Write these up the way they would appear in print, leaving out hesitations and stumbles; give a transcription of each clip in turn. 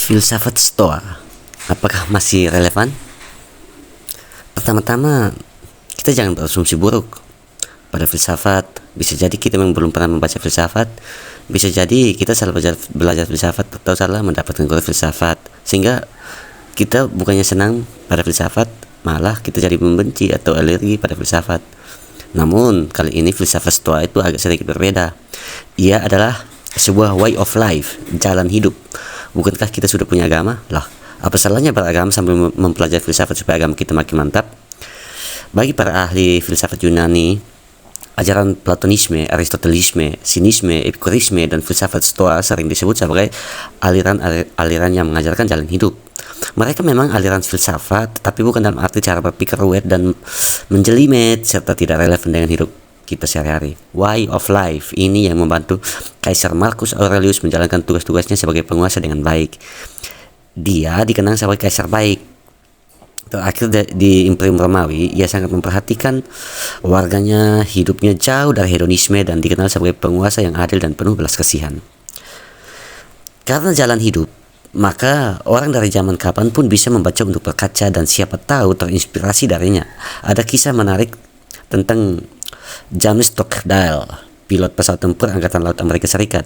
Filsafat Stoa, apakah masih relevan? Pertama-tama, kita jangan berasumsi buruk pada filsafat. Bisa jadi kita memang belum pernah membaca filsafat. Bisa jadi kita salah belajar filsafat atau salah mendapatkan guru filsafat, sehingga kita bukannya senang pada filsafat, malah kita jadi membenci atau alergi pada filsafat. Namun kali ini filsafat Stoa itu agak sedikit berbeda. Ia adalah sebuah way of life, jalan hidup. Bukankah kita sudah punya agama? Lah, apa salahnya beragama sambil mempelajari filsafat supaya agama kita makin mantap? Bagi para ahli filsafat Yunani, ajaran Platonisme, Aristotelisme, Sinisme, Epikurisme, dan filsafat Stoa sering disebut sebagai aliran yang mengajarkan jalan hidup. Mereka memang aliran filsafat, tapi bukan dalam arti cara berpikir ruwet dan menjelimet serta tidak relevan dengan hidup kita sehari-hari. Way of life ini yang membantu Kaisar Marcus Aurelius menjalankan tugas-tugasnya sebagai penguasa dengan baik. Dia dikenang sebagai kaisar baik. Terakhir di Imperium Romawi, ia sangat memperhatikan warganya, hidupnya jauh dari hedonisme, dan dikenal sebagai penguasa yang adil dan penuh belas kasihan. Karena jalan hidup, maka orang dari zaman kapanpun bisa membaca untuk berkaca dan siapa tahu terinspirasi darinya. Ada kisah menarik tentang James Stockdale, pilot pesawat tempur Angkatan Laut Amerika Serikat.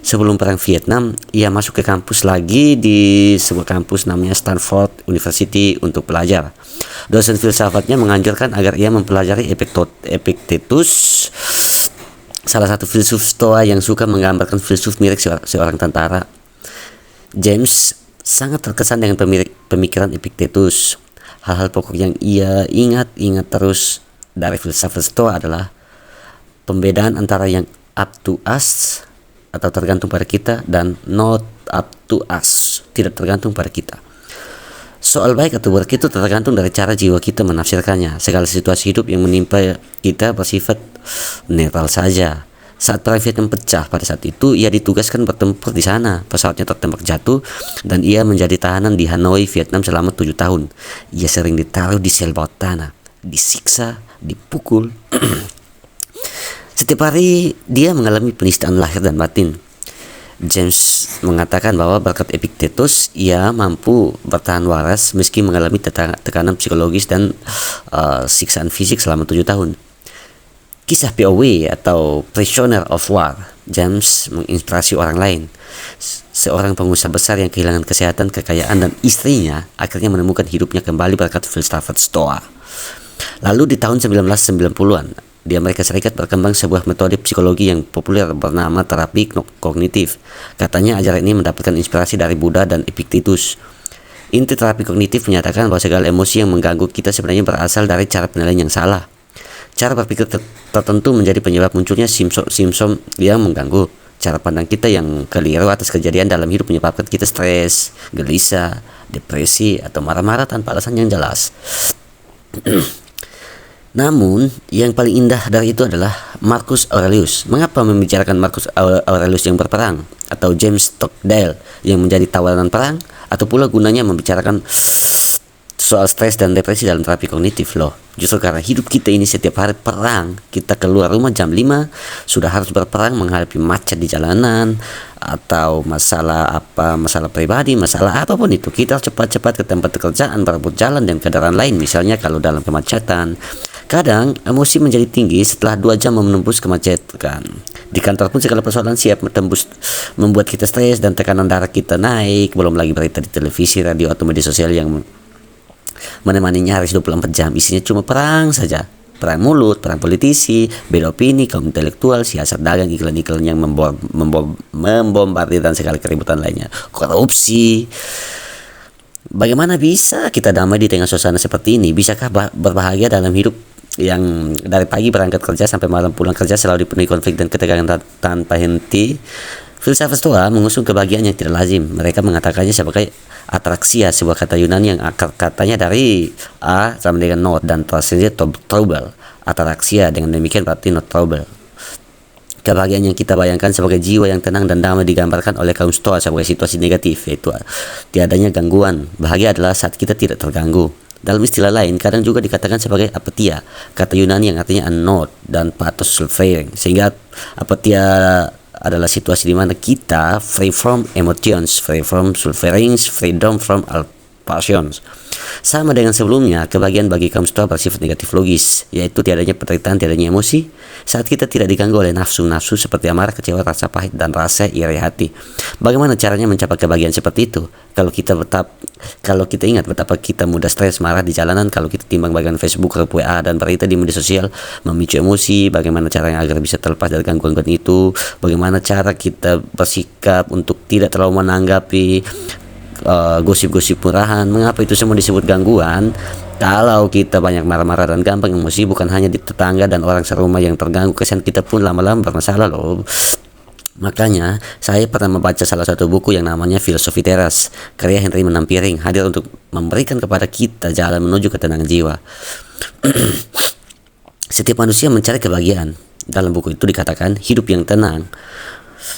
Sebelum Perang Vietnam, ia masuk ke kampus lagi di sebuah kampus namanya Stanford University untuk belajar. Dosen filsafatnya menganjurkan agar ia mempelajari Epictetus, salah satu filsuf Stoa yang suka menggambarkan filsuf mirip seorang tentara. James sangat terkesan dengan pemikiran Epictetus. Hal-hal pokok yang ia ingat terus dari filsafat Stoa adalah pembedaan antara yang up to us atau tergantung pada kita dan not up to us, tidak tergantung pada kita. Soal baik atau buruk itu tergantung dari cara jiwa kita menafsirkannya. Segala situasi hidup yang menimpa kita bersifat netral saja. Saat Perang Vietnam pecah pada saat itu, ia ditugaskan bertempur di sana. Pesawatnya tertembak jatuh dan ia menjadi tahanan di Hanoi, Vietnam selama 7 tahun. Ia sering ditaruh di sel bawah tanah, disiksa, dipukul. Setiap hari dia mengalami penistaan lahir dan batin. James mengatakan bahwa berkat Epictetus ia mampu bertahan waras meski mengalami tekanan psikologis dan siksaan fisik selama 7 tahun. Kisah POW atau Prisoner of War, James menginspirasi orang lain. Seorang pengusaha besar yang kehilangan kesehatan, kekayaan, dan istrinya akhirnya menemukan hipnya kembali berkat filsafat Stoa. Lalu di tahun 1990-an, di Amerika Serikat berkembang sebuah metode psikologi yang populer bernama terapi kognitif. Katanya ajaran ini mendapatkan inspirasi dari Buddha dan Epictetus. Inti terapi kognitif menyatakan bahwa segala emosi yang mengganggu kita sebenarnya berasal dari cara penilaian yang salah. Cara berpikir tertentu menjadi penyebab munculnya simptom yang mengganggu. Cara pandang kita yang keliru atas kejadian dalam hidup menyebabkan kita stres, gelisah, depresi, atau marah-marah tanpa alasan yang jelas. Namun, yang paling indah dari itu adalah Marcus Aurelius. Mengapa membicarakan Marcus Aurelius yang berperang, atau James Stockdale yang menjadi tawanan perang, atau pula gunanya membicarakan soal stres dan depresi dalam terapi kognitif? Loh, justru karena hidup kita ini setiap hari perang. Kita keluar rumah jam 5 sudah harus berperang menghadapi macet di jalanan, atau masalah pribadi, masalah apapun itu. Kita harus cepat-cepat ke tempat pekerjaan, berebut jalan dan kendaraan lain. Misalnya kalau dalam kemacetan, kadang emosi menjadi tinggi setelah 2 jam menembus kemacetan. Di kantor pun segala persoalan siap menembus, membuat kita stres dan tekanan darah kita naik. Belum lagi berita di televisi, radio, atau media sosial yang menemaninya harus 24 jam. Isinya cuma perang saja. Perang mulut, perang politisi, beda opini, kaum intelektual, siasat dagang, iklan-iklan yang membombardir dan segala keributan lainnya. Korupsi. Bagaimana bisa kita damai di tengah suasana seperti ini? Bisakah berbahagia dalam hidup yang dari pagi berangkat kerja sampai malam pulang kerja selalu dipenuhi konflik dan ketegangan tanpa henti? Filsafat Stoa mengusung kebahagiaan yang tidak lazim. Mereka mengatakannya sebagai atraksia, sebuah kata Yunani yang akar katanya dari a sama dengan not dan translate trouble. Atraksia dengan demikian berarti not trouble. Kebahagiaan yang kita bayangkan sebagai jiwa yang tenang dan damai digambarkan oleh kaum Stoa sebagai situasi negatif, yaitu tiadanya gangguan. Bahagia adalah saat kita tidak terganggu. Dalam istilah lain, kadang juga dikatakan sebagai apatia, kata Yunani yang artinya not dan pathos sulfering, sehingga apatia adalah situasi di mana kita free from emotions, free from sufferings, freedom from all passions. Sama dengan sebelumnya, kebahagiaan bagi kaum Stoa bersifat negatif logis, yaitu tiadanya penderitaan, tiadanya emosi, saat kita tidak diganggu oleh nafsu-nafsu seperti amarah, kecewa, rasa pahit, dan rasa iri hati. Bagaimana caranya mencapai kebahagiaan seperti itu? Kalau kita ingat betapa kita mudah stres, marah di jalanan, kalau kita timbang bagian Facebook, grup WA, dan berita di media sosial memicu emosi, bagaimana caranya agar bisa terlepas dari gangguan itu? Bagaimana cara kita bersikap untuk tidak terlalu menanggapi gosip-gosip murahan? Mengapa itu semua disebut gangguan? Kalau kita banyak marah-marah dan gampang emosi, bukan hanya di tetangga dan orang serumah yang terganggu, kesan kita pun lama-lama bermasalah loh. Makanya saya pernah membaca salah satu buku yang namanya Filosofi Teras, karya Henry Menampiring, hadir untuk memberikan kepada kita jalan menuju ketenangan jiwa. Setiap manusia mencari kebahagiaan. Dalam buku itu dikatakan hidup yang tenang.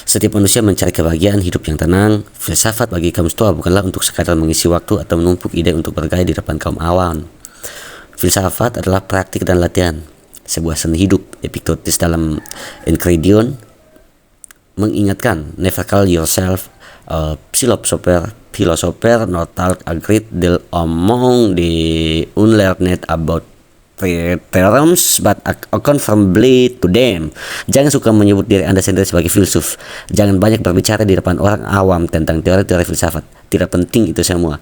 Setiap manusia mencari kebahagiaan, hidup yang tenang. Filsafat bagi kaum Stoa bukanlah untuk sekadar mengisi waktu atau menumpuk ide untuk bergaya di depan kaum awam. Filsafat adalah praktik dan latihan, sebuah seni hidup. Epictetus dalam Enchiridion mengingatkan, never call yourself a philosopher nor talk a great deal among the unlearned about terms but conformably to them. Jangan suka menyebut diri Anda sendiri sebagai filsuf. Jangan banyak berbicara di depan orang awam tentang teori-teori filsafat. Tidak penting itu semua,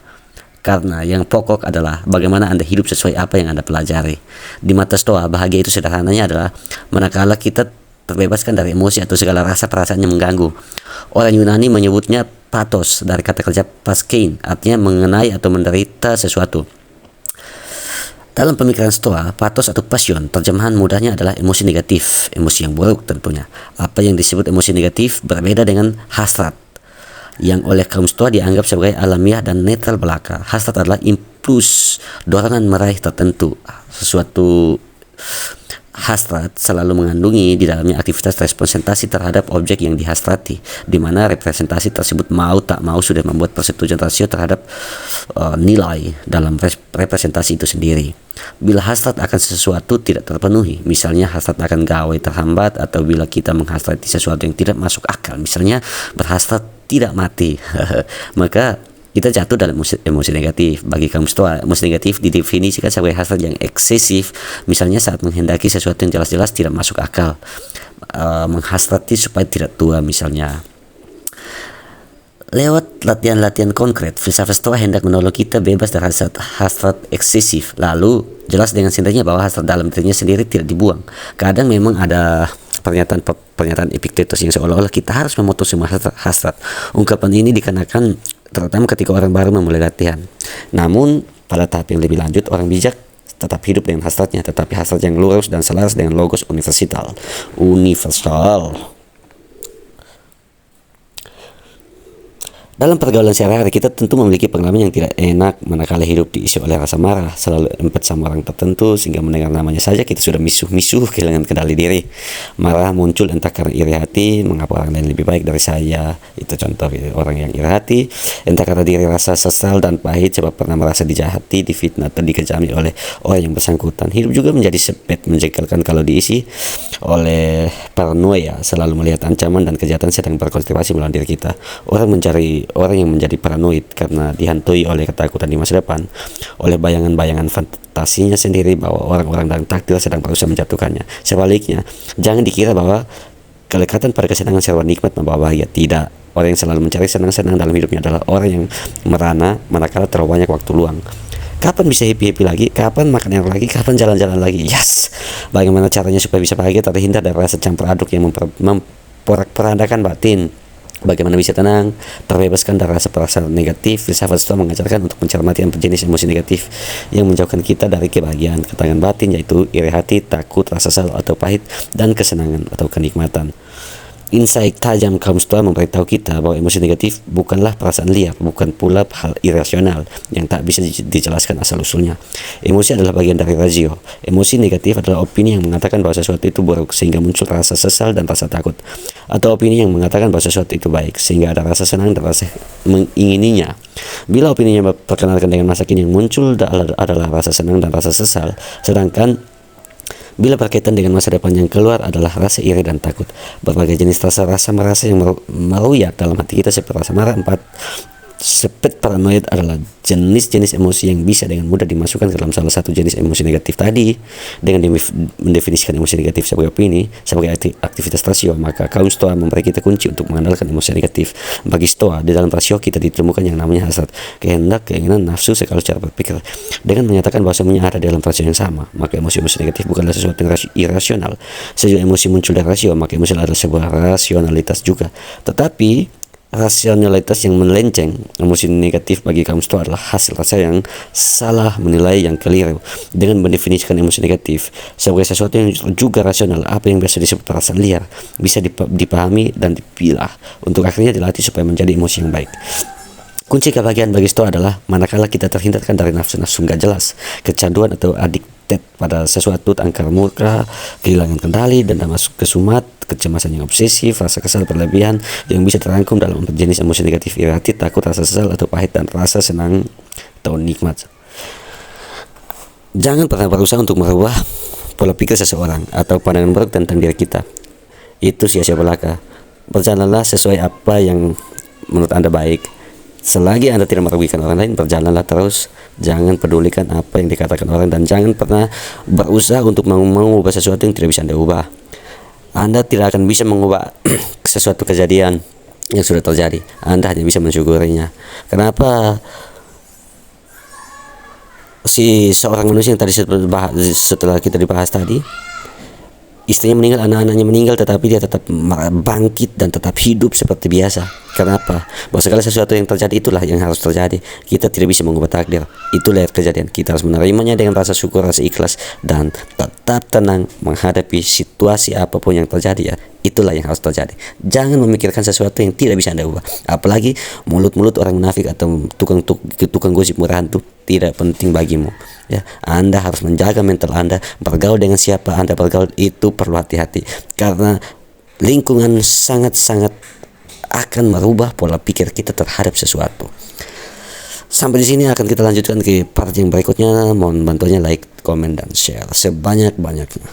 karena yang pokok adalah bagaimana Anda hidup sesuai apa yang Anda pelajari. Di mata Stoa, bahagia itu sederhananya adalah manakala kita terbebaskan dari emosi atau segala rasa perasaan yang mengganggu. Orang Yunani menyebutnya pathos, dari kata kerja paskein, artinya mengenai atau menderita sesuatu. Dalam pemikiran Stoa, pathos atau passion, terjemahan mudahnya adalah emosi negatif, emosi yang buruk tentunya. Apa yang disebut emosi negatif berbeda dengan hasrat, yang oleh kaum Stoa dianggap sebagai alamiah dan netral belaka. Hasrat adalah impuls, dorongan meraih tertentu sesuatu. Hasrat selalu mengandungi di dalamnya aktivitas representasi terhadap objek yang dihasrati, di mana representasi tersebut mau tak mau sudah membuat persetujuan rasio terhadap nilai dalam representasi itu sendiri. Bila hasrat akan sesuatu tidak terpenuhi, misalnya hasrat akan gawe terhambat, atau bila kita menghasrati sesuatu yang tidak masuk akal, misalnya berhasrat tidak mati, maka kita jatuh dalam emosi negatif. Bagi kaum Stoa, emosi negatif didefinisikan sebagai hasrat yang eksesif, misalnya saat menghendaki sesuatu yang jelas-jelas tidak masuk akal, menghasrati supaya tidak tua misalnya. Lewat latihan-latihan konkret, filsafat Stoa hendak menolong kita bebas dari hasrat eksesif. Lalu jelas dengan sendirinya bahwa hasrat dalam dirinya sendiri tidak dibuang. Kadang memang ada pernyataan Epictetus yang seolah-olah kita harus memutus semua hasrat. Ungkapan ini dikenakan terutama ketika orang baru memulai latihan. Namun pada tahap yang lebih lanjut, orang bijak tetap hidup dengan hasratnya, tetapi hasrat yang lurus dan selaras dengan logos universal. Dalam pergaulan sehari-hari, kita tentu memiliki pengalaman yang tidak enak manakala hidup diisi oleh rasa marah, selalu empati sama orang tertentu, sehingga mendengar namanya saja kita sudah misuh-misuh, kehilangan kendali diri. Marah muncul entah karena iri hati, mengapa orang lain lebih baik dari saya, itu contoh orang yang iri hati, entah karena diri rasa sesal dan pahit sebab pernah merasa dijahati, difitnah atau dikejami oleh orang yang bersangkutan. Hidup juga menjadi sepet, menjengkelkan kalau diisi oleh paranoia, selalu melihat ancaman dan kejahatan sedang berkonspirasi melawan diri kita. Orang yang menjadi paranoid karena dihantui oleh ketakutan di masa depan, oleh bayangan-bayangan fantasinya sendiri bahwa orang-orang dan takdir sedang berusaha menjatuhkannya. Sebaliknya, jangan dikira bahwa kelekatan pada kesenangan serba nikmat membawa bahagia. Tidak. Orang yang selalu mencari senang-senang dalam hidupnya adalah orang yang merana manakala terlalu banyak waktu luang. Kapan bisa happy-happy lagi? Kapan makan enak lagi? Kapan jalan-jalan lagi? Yes! Bagaimana caranya supaya bisa bahagia, terhindar dari rasa campur aduk yang memporak-porandakan batin? Bagaimana bisa tenang, terbebaskan dari rasa perasaan negatif? Filsafat Stoa mengajarkan untuk mencermati empat jenis emosi negatif yang menjauhkan kita dari kebahagiaan, ketenangan batin, yaitu iri hati, takut, rasa sesal atau pahit, dan kesenangan atau kenikmatan. Insight tajam kaum Stoa memberitahu kita bahwa emosi negatif bukanlah perasaan liar, bukan pula hal irasional yang tak bisa dijelaskan asal-usulnya. Emosi adalah bagian dari rasio. Emosi negatif adalah opini yang mengatakan bahwa sesuatu itu buruk sehingga muncul rasa sesal dan rasa takut, atau opini yang mengatakan bahwa sesuatu itu baik sehingga ada rasa senang dan rasa mengingininya. Bila opini yang diperkenalkan dengan masa kini yang muncul adalah rasa senang dan rasa sesal, sedangkan Bila berkaitan dengan masa depan, yang keluar adalah rasa iri dan takut. Berbagai jenis rasa merasa yang meruyak dalam hati kita seperti rasa marah. Sepet paranoid adalah jenis-jenis emosi yang bisa dengan mudah dimasukkan ke dalam salah satu jenis emosi negatif tadi. Dengan mendefinisikan emosi negatif sebagai ini sebagai aktivitas rasio, maka kaum Stoa memberi kita kunci untuk mengandalkan emosi negatif. Bagi Stoa, di dalam rasio kita ditemukan yang namanya hasrat, kehendak, keinginan, nafsu, segala cara berpikir. Dengan menyatakan bahwa semuanya ada dalam rasio yang sama, maka emosi-emosi negatif bukanlah sesuatu yang irasional. Sejak emosi muncul dari rasio, maka emosi adalah sebuah rasionalitas juga. Tetapi rasionalitas yang melenceng, emosi negatif bagi kaum Stoa adalah hasil rasa yang salah, menilai yang keliru. Dengan mendefinisikan emosi negatif sebagai sesuatu yang juga rasional, apa yang biasa disebut perasaan liar bisa dipahami dan dipilah untuk akhirnya dilatih supaya menjadi emosi yang baik. Kunci kebahagiaan bagi Stoa adalah manakala kita terhindarkan dari nafsu-nafsu nggak jelas, kecanduan atau addicted pada sesuatu, angkar murka, kehilangan kendali, dan masuk ke sumat, kecemasan yang obsesif, rasa kesal berlebihan yang bisa terangkum dalam 4 jenis emosi negatif: iri, takut, rasa sesal atau pahit, dan rasa senang atau nikmat. Jangan pernah berusaha untuk merubah pola pikir seseorang atau pandangan buruk tentang diri kita. Itu sia-sia belaka. Berjalanlah sesuai apa yang menurut Anda baik. Selagi Anda tidak merugikan orang lain, berjalanlah terus. Jangan pedulikan apa yang dikatakan orang, dan jangan pernah berusaha untuk mengubah sesuatu yang tidak bisa Anda ubah. Anda tidak akan bisa mengubah sesuatu kejadian yang sudah terjadi. Anda hanya bisa mensyukurinya. Kenapa seorang manusia yang tadi setelah kita dibahas tadi, istrinya meninggal, anak-anaknya meninggal, tetapi dia tetap bangkit dan tetap hidup seperti biasa. Kenapa? Bahwa segala sesuatu yang terjadi itulah yang harus terjadi. Kita tidak bisa mengubah takdir. Itulah kejadian. Kita harus menerimanya dengan rasa syukur, rasa ikhlas, dan tetap tenang menghadapi situasi apapun yang terjadi. Ya, itulah yang harus terjadi. Jangan memikirkan sesuatu yang tidak bisa Anda ubah. Apalagi mulut-mulut orang munafik atau tukang gosip murahan itu tidak penting bagimu. Ya, Anda harus menjaga mental Anda. Bergaul dengan siapa Anda bergaul itu perlu hati-hati, karena lingkungan sangat-sangat akan merubah pola pikir kita terhadap sesuatu. Sampai di sini akan kita lanjutkan ke part yang berikutnya. Mohon bantuannya like, komen, dan share sebanyak-banyaknya.